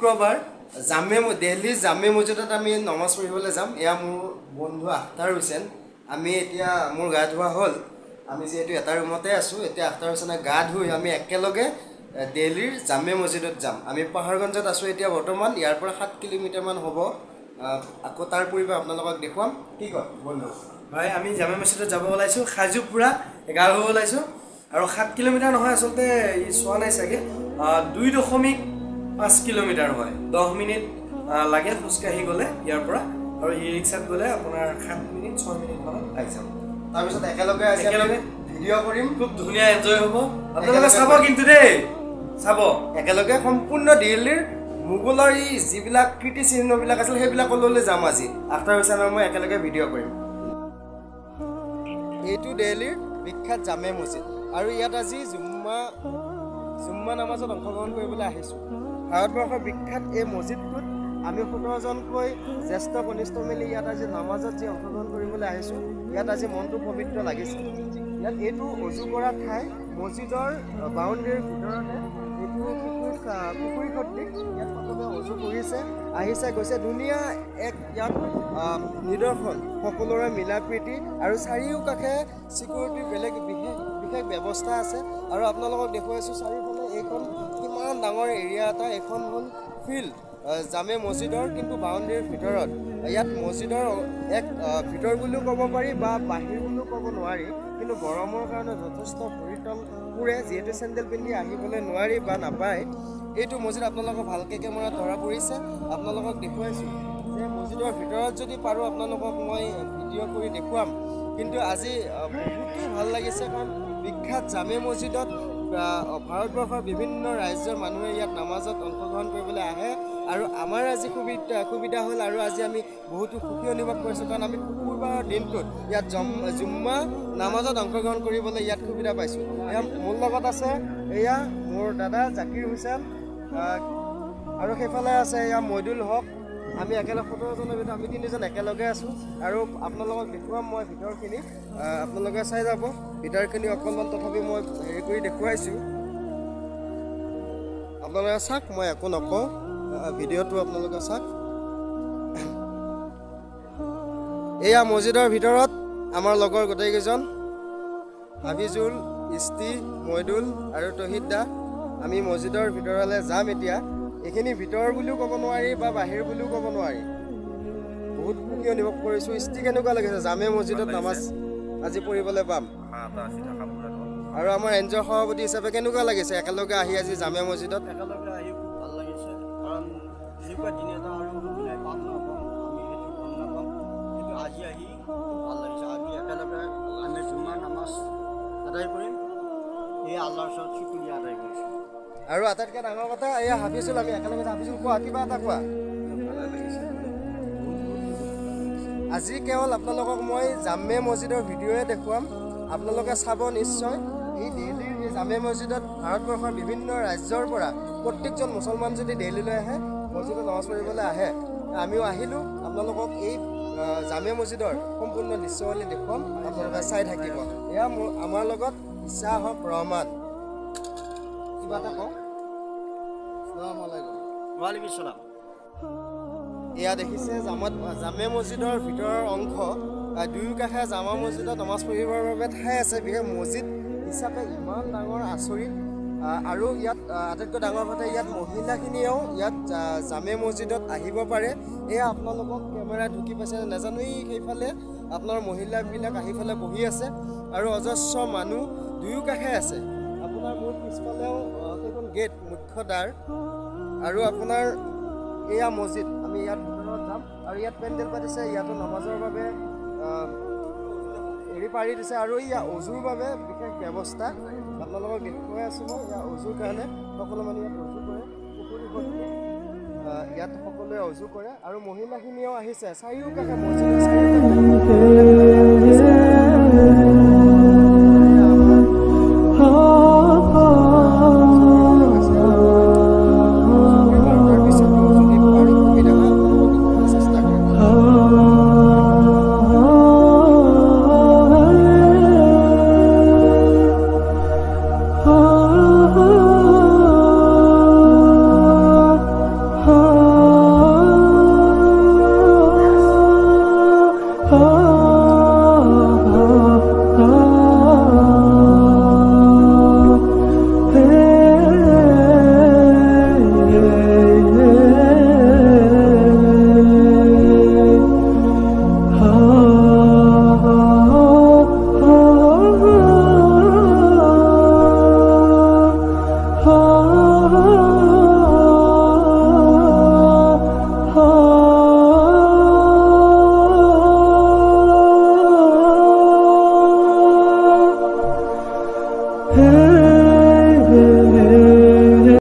শুক্ৰবাৰ দিল্লী জামে মছজিদত আমি নমাজ পঢ়িবলৈ যাম। এয়া মোৰ বন্ধু আখতাৰ হুছেইন। আমি এতিয়া মোৰ গা ধোৱা হ'ল। আমি যিহেতু এটা ৰুমতে আছোঁ, এতিয়া আখতাৰ হুছেইনে গা ধুই আমি একেলগে দিল্লীৰ জামে মছজিদত যাম। আমি পাহাৰগঞ্জত আছোঁ এতিয়া বৰ্তমান, ইয়াৰ পৰা 7 কিলোমিটাৰমান হ'ব। আকৌ তাৰ পৰিৱেশ আপোনালোকক দেখুৱাম। কি কয় বন্ধু? হয়, আমি জামে মছজিদত যাব ওলাইছোঁ। খাজুপুৰা গা ধুব ওলাইছোঁ আৰু 7 কিলোমিটাৰ নহয়, আচলতে চোৱা নাই চাগে, 2.5 কিলোমিটাৰ হয়। 10 মিনিট লাগে খোজকাঢ়ি গ'লে ইয়াৰ পৰা, আৰু ই ৰিক্সাত গ'লে আপোনাৰ 7 মিনিট 6 মিনিট মানত আহি যাম। তাৰপিছত একেলগে ভিডিঅ' কৰিম। খুব ধুনীয়া এনজয় হ'ব। আপোনালোকে চাব কিন্তু দেই, চাব একেলগে সম্পূৰ্ণ দিল্লীৰ মোগলৰ যিবিলাক কীৰ্তিচিহ্নবিলাক আছিল সেইবিলাকলৈ যাম আজি। আখতাৰ হুছেইন আৰু মই একেলগে ভিডিঅ' কৰিম। এইটো দিল্লীৰ বিখ্যাত জামে মছজিদ, আৰু ইয়াত আজি জুম্মা নামাজত অংশগ্ৰহণ কৰিবলৈ আহিছোঁ। ভাৰতবৰ্ষৰ বিখ্যাত এই মছজিদটোত আমি 17জনকৈ জ্যেষ্ঠ কনিষ্ঠ মিলি ইয়াত আজি নামাজত যি অংশগ্ৰহণ কৰিবলৈ আহিছোঁ, ইয়াত আজি মনটো পবিত্ৰ লাগিছে। ইয়াত এইটো অজু কৰা ঠাই, মছজিদৰ বাউণ্ডেৰীৰ ভিতৰতে এইটো পুখুৰী সদৃশ। ইয়াত সকলোৱে অজু কৰিছে, আহিছে গৈছে। ধুনীয়া এক ইয়াত নিদৰ্শন সকলোৰে মিলা প্ৰীতি, আৰু চাৰিওকাষে ছিকিউৰিটিৰ বেলেগ বিশেষ ব্যৱস্থা আছে। আৰু আপোনালোকক দেখুৱাইছোঁ চাৰিওফালে এইখন কিমান ডাঙৰ এৰিয়া এটা। এইখন হ'ল ফিল্ড জামে মছজিদৰ, কিন্তু বাউণ্ডেৰীৰ ভিতৰত। ইয়াত মছজিদৰ এক ভিতৰ বুলিও ক'ব পাৰি বা বাহিৰ বুলিও ক'ব নোৱাৰি, কিন্তু গৰমৰ কাৰণে যথেষ্ট ভৰিতল পুৰে, যিহেতু চেণ্ডেল পিন্ধি আহিবলৈ নোৱাৰি বা নাপায়। এইটো মছজিদ আপোনালোকক ভালকৈ কেমেৰাত ধৰা পৰিছে, আপোনালোকক দেখুৱাইছোঁ যে মছজিদৰ ভিতৰত যদি পাৰোঁ আপোনালোকক মই ভিডিঅ' কৰি দেখুৱাম। কিন্তু আজি বহুতো ভাল লাগিছে, কাৰণ বিখ্যাত জামে মছজিদত ভাৰতবৰ্ষৰ বিভিন্ন ৰাজ্যৰ মানুহে ইয়াত নামাজত অংশগ্ৰহণ কৰিবলৈ আহে। আৰু আমাৰ আজি সুবিধা হ'ল, আৰু আজি আমি বহুতো সুখী অনুভৱ কৰিছোঁ, কাৰণ আমি শুকুৰবাৰৰ দিনটোত ইয়াত জুম্মা নামাজত অংশগ্ৰহণ কৰিবলৈ ইয়াত সুবিধা পাইছোঁ। এয়া মোৰ লগত আছে এয়া মোৰ দাদা জাকিৰ হুছেইন, আৰু সেইফালে আছে এয়া মইদুল হক। আমি একেলগে 17জনৰ ভিতৰত আমি 3জন একেলগে আছোঁ। আৰু আপোনালোকক দেখুৱাম মই ভিতৰখিনি, আপোনালোকে চাই যাব ভিতৰখিনি অকণমান। তথাপি মই হেৰি কৰি দেখুৱাইছোঁ, আপোনালোকে চাওক, মই একো নকওঁ, ভিডিঅ'টো আপোনালোকে চাওক। এয়া মছজিদৰ ভিতৰত আমাৰ লগৰ গোটেইকেইজন, হাফিজুল, ইস্তি, মইদুল আৰু তহিদ দা। আমি মছজিদৰ ভিতৰলৈ যাম এতিয়া। এইখিনি ভিতৰ বুলিও ক'ব নোৱাৰি বা বাহিৰ বুলিও ক'ব নোৱাৰি। বহুত সুখী অনুভৱ কৰিছোঁ। ইস্তি কেনেকুৱা লাগিছে জামে মছজিদত নামাজ আজি পঢ়িবলৈ পাম? আৰু আমাৰ এনজয় সভাপতি হিচাপে কেনেকুৱা লাগিছে একেলগে আহি আজি জামে মছজিদত? একেলগে আহি খুব ভাল লাগিছে, কাৰণ এনেকুৱা দিন এটা আৰু পাম নাপাম, আমি সেইটো গম নাপাম। কিন্তু আজি আহি খুব ভাল লাগিছে। আজি একেলগে আমি জুম্মাৰ নামাজ আদায় কৰিম, এই আল্লাহৰ ওচৰত শুকৰিয়া আদায় কৰিছোঁ। আৰু আটাইতকৈ ডাঙৰ কথা এয়া হাফিজুল, আমি একেলগে হাফিজুল কোৱা কিবা এটা কোৱা। আজি কেৱল আপোনালোকক মই জামে মছজিদৰ ভিডিঅ'য়ে দেখুৱাম, আপোনালোকে চাব নিশ্চয়। এই দিল্লীৰ এই জামে মছজিদত ভাৰতবৰ্ষৰ বিভিন্ন ৰাজ্যৰ পৰা প্ৰত্যেকজন মুছলমান যদি দিল্লীলৈ আহে, মছজিদত নামাজ পঢ়িবলৈ আহে, আমিও আহিলোঁ। আপোনালোকক এই জামে মছজিদৰ সম্পূৰ্ণ দৃশ্যাৱলী দেখুৱাম, আপোনালোকে চাই থাকিব। এয়া আমাৰ লগত ইছাহক ৰহমান, কিবা এটা কওক। আসসালামু আলাইকুম। ওয়ালাইকুম আসসালাম। এয়া দেখিছে জামে মছজিদৰ ভিতৰৰ অংশ। দুয়োকাষে জামা মছজিদত নামাজ পঢ়িবৰ বাবে ঠাই আছে। বিশেষ মছজিদ হিচাপে ইমান ডাঙৰ আচৰিত। আৰু ইয়াত আটাইতকৈ ডাঙৰ কথা, ইয়াত মহিলাখিনিয়েও ইয়াত জামে মছজিদত আহিব পাৰে। এয়া আপোনালোকক কেমেৰাত ঢুকি পাইছে নাজানো, সেইফালে আপোনাৰ মহিলাবিলাক আহি পেলাই বহি আছে, আৰু অজস্ৰ মানুহ দুয়োকাষে আছে। আপোনাৰ মোৰ পিছফালেও সেইখন গেট, মুখ্য দ্বাৰ, আৰু আপোনাৰ এয়া মছজিদ। আমি ইয়াত ভিতৰত যাম, আৰু ইয়াত পেণ্ডেল পাতিছে, ইয়াতো নামাজৰ বাবে হেৰি পাৰি দিছে, আৰু ইয়াত অজুৰ বাবে বিশেষ ব্যৱস্থা আপোনালোকক দেখুৱাই আছোঁ মই। ইয়াত অজুৰ কাৰণে সকলো মানুহে ইয়াত অজু কৰে, পুখুৰী সদৃশ ইয়াত সকলোৱে অজু কৰে, আৰু মহিলাখিনিও আহিছে চাৰিওকাষে মছজিদৰ চাৰিওকাষে।